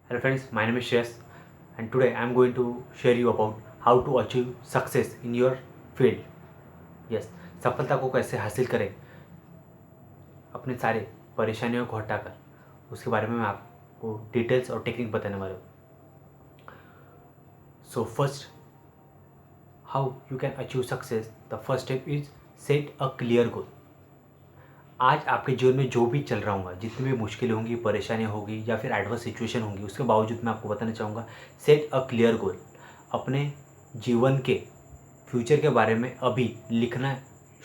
Hello friends, my name is Shreyas and today I am going to share you about how to achieve success in your field. Yes, सफलता को कैसे हासिल करें अपने सारे परेशानियों को हटाकर, उसके बारे में मैं आपको डिटेल्स और टेक्निक बताने वाला हूँ. So first, how you can achieve success. The first step is set a clear गोल. आज आपके जीवन में जो भी चल रहा होगा, जितनी भी मुश्किलें होंगी, परेशानियाँ होगी या फिर एडवर्स सिचुएशन होंगी, उसके बावजूद मैं आपको बताना चाहूँगा, सेट अ क्लियर गोल. अपने जीवन के फ्यूचर के बारे में अभी लिखना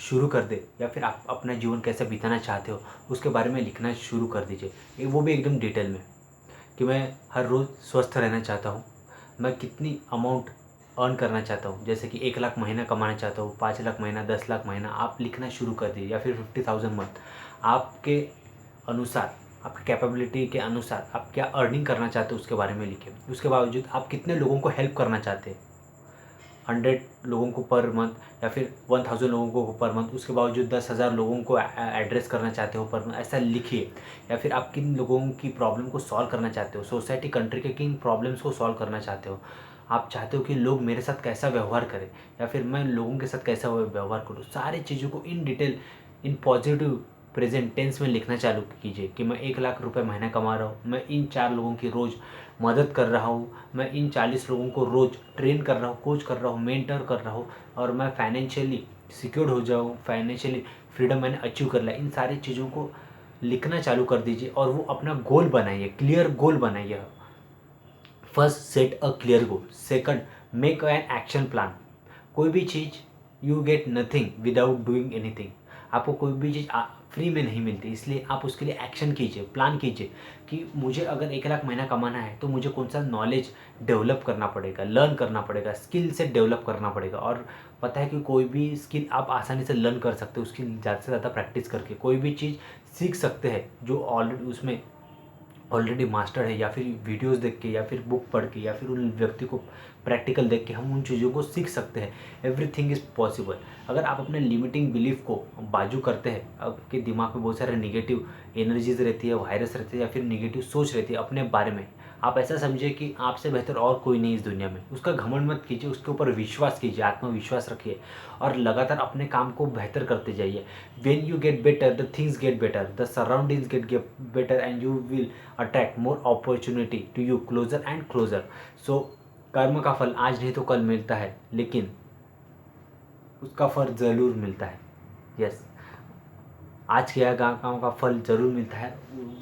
शुरू कर दे, या फिर आप अपना जीवन कैसे बिताना चाहते हो उसके बारे में लिखना शुरू कर दीजिए. वो भी एकदम डिटेल में, कि मैं हर रोज़ स्वस्थ रहना चाहता हूँ, मैं कितनी अमाउंट अर्न करना चाहता हूँ, जैसे कि 1 लाख महीना कमाना चाहता हूँ, 5 लाख महीना, 10 लाख महीना. आप लिखना शुरू कर दीजिए, या फिर 50,000 मंथ. आपके अनुसार, आपकी कैपेबिलिटी के अनुसार आप क्या अर्निंग करना चाहते हो उसके बारे में लिखिए. उसके बावजूद आप कितने लोगों को हेल्प करना चाहते हैं, 100 लोगों को पर मंथ या फिर 1000 लोगों को पर मंथ. उसके बावजूद 10,000 लोगों को एड्रेस करना चाहते हो पर मंथ, ऐसा लिखिए. या फिर आप किन लोगों की प्रॉब्लम को सॉल्व करना चाहते हो, सोसाइटी कंट्री के किन प्रॉब्लम्स को सॉल्व करना चाहते हो. आप चाहते हो कि लोग मेरे साथ कैसा व्यवहार करें, या फिर मैं लोगों के साथ कैसा व्यवहार करूँ. सारी चीज़ों को in detail, in positive present tense में लिखना चालू कीजिए कि मैं 1 लाख रुपए महीना कमा रहा हूँ, मैं इन 4 लोगों की रोज़ मदद कर रहा हूँ, मैं इन 40 लोगों को रोज़ ट्रेन कर रहा हूँ, कोच कर रहा हूँ, मेंटर कर रहा हूँ, और मैं फाइनेंशियली सिक्योर्ड हो जाऊँ, फाइनेंशियली फ्रीडम मैंने अचीव कर लिया. इन सारी चीज़ों को लिखना चालू कर दीजिए और वो अपना गोल बनाइए, क्लियर गोल बनाइए. First, set a clear goal. Second, make an action plan. कोई भी चीज़, you get nothing without doing anything. आपको कोई भी चीज़ फ्री में नहीं मिलती, इसलिए आप उसके लिए एक्शन कीजिए, प्लान कीजिए कि मुझे अगर 1 लाख महीना कमाना है तो मुझे कौन सा नॉलेज डेवलप करना पड़ेगा, लर्न करना पड़ेगा, स्किल से डेवलप करना पड़ेगा. और पता है कि कोई भी स्किल आप आसानी से लर्न कर सकते हो, उसकी ज़्यादा से ज़्यादा प्रैक्टिस करके कोई भी चीज़ सीख सकते हैं जो ऑलरेडी उसमें ऑलरेडी मास्टर है, या फिर वीडियोस देख के, या फिर बुक पढ़ के, या फिर उन व्यक्ति को प्रैक्टिकल देख के हम उन चीज़ों को सीख सकते हैं. Everything is possible. अगर आप अपने लिमिटिंग बिलीफ को बाजू करते हैं, आपके दिमाग में बहुत सारे निगेटिव एनर्जीज रहती है, वायरस रहते हैं, या फिर निगेटिव सोच रहती है अपने बारे में, आप ऐसा समझिए कि आपसे बेहतर और कोई नहीं इस दुनिया में. उसका घमंड मत कीजिए, उसके ऊपर विश्वास कीजिए, आत्मविश्वास रखिए और लगातार अपने काम को बेहतर करते जाइए. when you get better, the things get better, the surroundings get better, and you will attract more opportunity to you closer and closer. So कर्म का फल आज नहीं तो कल मिलता है, लेकिन उसका फल ज़रूर मिलता है. यस, आज किया काम का फल ज़रूर मिलता है,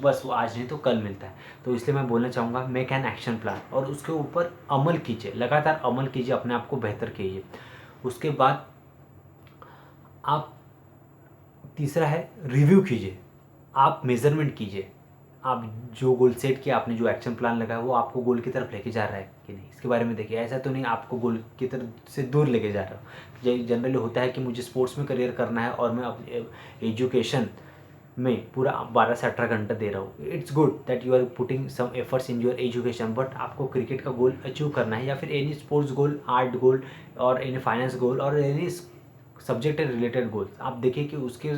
बस वो आज नहीं तो कल मिलता है. तो इसलिए मैं बोलना चाहूँगा, मेक एन एक्शन प्लान और उसके ऊपर अमल कीजिए, लगातार अमल कीजिए, अपने आप को बेहतर कीजिए. उसके बाद आप, तीसरा है, रिव्यू कीजिए. आप मेज़रमेंट कीजिए, आप जो गोल सेट किया, आपने जो एक्शन प्लान लगाया, वो आपको गोल की तरफ लेके जा रहा है कि नहीं, इसके बारे में देखिए. ऐसा तो नहीं आपको गोल की तरफ से दूर लेके जा रहा हूँ. जनरली होता है कि मुझे स्पोर्ट्स में करियर करना है और मैं अपने एजुकेशन में पूरा 12 से 18 घंटा दे रहा हूँ. It's good that you are putting some efforts in your education, but आपको क्रिकेट का गोल अचीव करना है, या फिर any sports goal, art goal, और एनी फाइनेंस गोल, और एनी सब्जेक्ट रिलेटेड गोल्स. आप देखिए कि उसके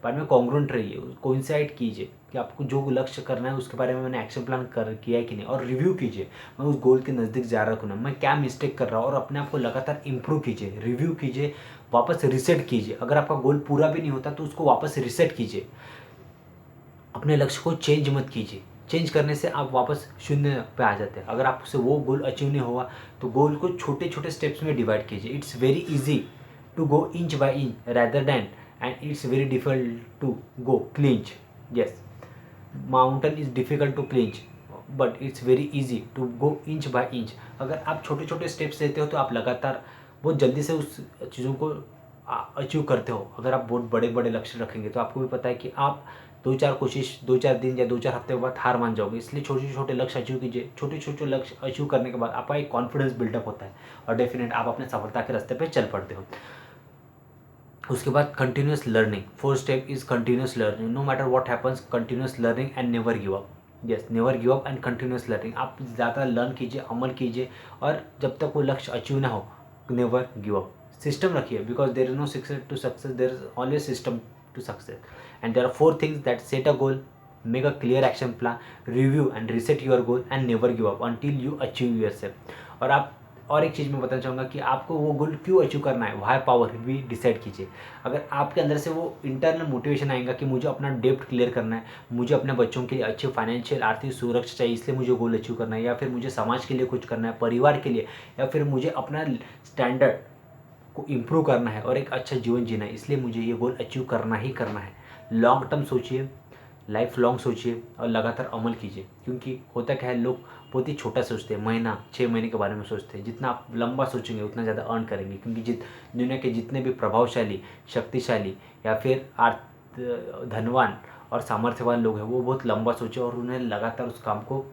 बारे में कॉन्ग्रुएंट रहिए, कोइंसाइड कीजिए कि आपको जो लक्ष्य करना है उसके बारे में मैंने एक्शन प्लान किया है कि नहीं. और रिव्यू कीजिए, मैं उस गोल के नज़दीक जा रहा हूँ ना, मैं क्या मिस्टेक कर रहा हूँ, और अपने आप को लगातार इंप्रूव कीजिए, रिव्यू कीजिए, वापस रिसेट कीजिए. अगर आपका गोल पूरा भी नहीं होता तो उसको वापस रिसेट कीजिए. अपने लक्ष्य को चेंज मत कीजिए. चेंज करने से आप वापस शून्य पे आ जाते हैं. अगर आपसे वो गोल अचीव नहीं हुआ तो गोल को छोटे छोटे स्टेप्स में डिवाइड कीजिए. It's very easy to go inch by inch rather than, and it's very difficult to go clinch. Yes, mountain is difficult to clinch, but it's very easy to go inch by inch. अगर आप छोटे छोटे steps लेते हो तो आप लगातार बहुत जल्दी से उस चीज़ों को अचीव करते हो. अगर आप बहुत बड़े बड़े लक्ष्य रखेंगे तो आपको भी पता है कि आप 2-4 दिन या 2-4 हफ्ते के बाद हार मान जाओगे. इसलिए छोटे छोटे लक्ष्य अचीव कीजिए. छोटे छोटे लक्ष्य अचीव करने के बाद आपका एक कॉन्फिडेंस बिल्डअप होता है और डेफिनेट आप अपने सफलता के रास्ते पे चल पड़ते हो. उसके बाद continuous learning. Fourth step is continuous learning. No matter what happens, continuous learning and never give up. Yes, never give up and continuous learning. आप ज़्यादा लर्न कीजिए, अमल कीजिए, और जब तक वो लक्ष्य अचीव ना हो, नेवर गिव अप. सिस्टम रखिए, because there is no success to success, there is always system to success. And there are 4 things that set a goal, make a clear action plan, review and reset your goal and never give up until you achieve yourself. और आप और एक चीज़ मैं बताना चाहूँगा कि आपको वो गोल क्यों अचीव करना है, वाई पावर भी डिसाइड कीजिए। अगर आपके अंदर से वो इंटरनल मोटिवेशन आएगा कि मुझे अपना डेब्ट क्लियर करना है, मुझे अपने बच्चों के लिए अच्छी फाइनेंशियल आर्थिक सुरक्षा चाहिए, इसलिए मुझे गोल अचीव करना है, या फिर मुझे समाज के लिए कुछ करना है, परिवार के लिए, या फिर मुझे अपना स्टैंडर्ड को इम्प्रूव करना है और एक अच्छा जीवन जीना है, इसलिए मुझे ये गोल अचीव करना ही करना है। लॉन्ग टर्म सोचिए, लाइफ लॉन्ग सोचिए और लगातार अमल कीजिए। क्योंकि होता क्या है, लोग बहुत ही छोटा सोचते हैं, महीना 6 महीने के बारे में सोचते हैं। जितना आप लंबा सोचेंगे उतना ज़्यादा अर्न करेंगे। क्योंकि दुनिया के जितने भी प्रभावशाली, शक्तिशाली या फिर धनवान और सामर्थ्यवान लोग हैं, वो बहुत लंबा सोचे और उन्हें लगातार उस काम को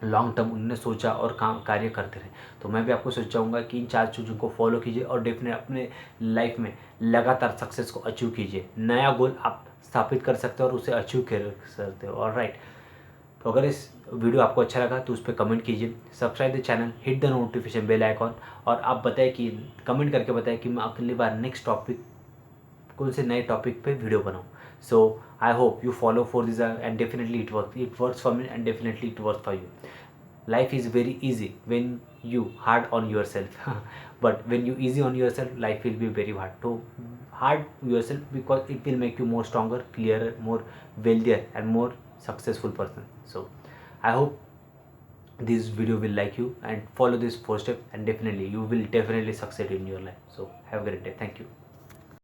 लॉन्ग टर्म उन्होंने सोचा और काम कार्य करते रहे। तो मैं भी आपको सोचाऊंगा कि इन 4 चीज़ों को फॉलो कीजिए और डेफिनेट अपने लाइफ में लगातार सक्सेस को अचीव कीजिए। नया गोल आप स्थापित कर सकते हो और उसे अचीव कर सकते हो। ऑलराइट, तो अगर इस वीडियो आपको अच्छा लगा तो उस पर कमेंट कीजिए, subscribe the channel, hit the notification bell icon, और आप बताएं कि कमेंट करके बताएं कि मैं अगली बार नेक्स्ट टॉपिक कौन से नए टॉपिक पे वीडियो बनाऊँ। So I hope you follow for this and definitely it works for me and definitely it works for you. Life is very easy when you hard on yourself but when you easy on yourself, life will be very hard. So hard yourself because it will make you more stronger, clearer, more wealthier and more successful person. So I hope this video will like you and follow this 4 steps and definitely you will definitely succeed in your life. So have a great day. Thank you.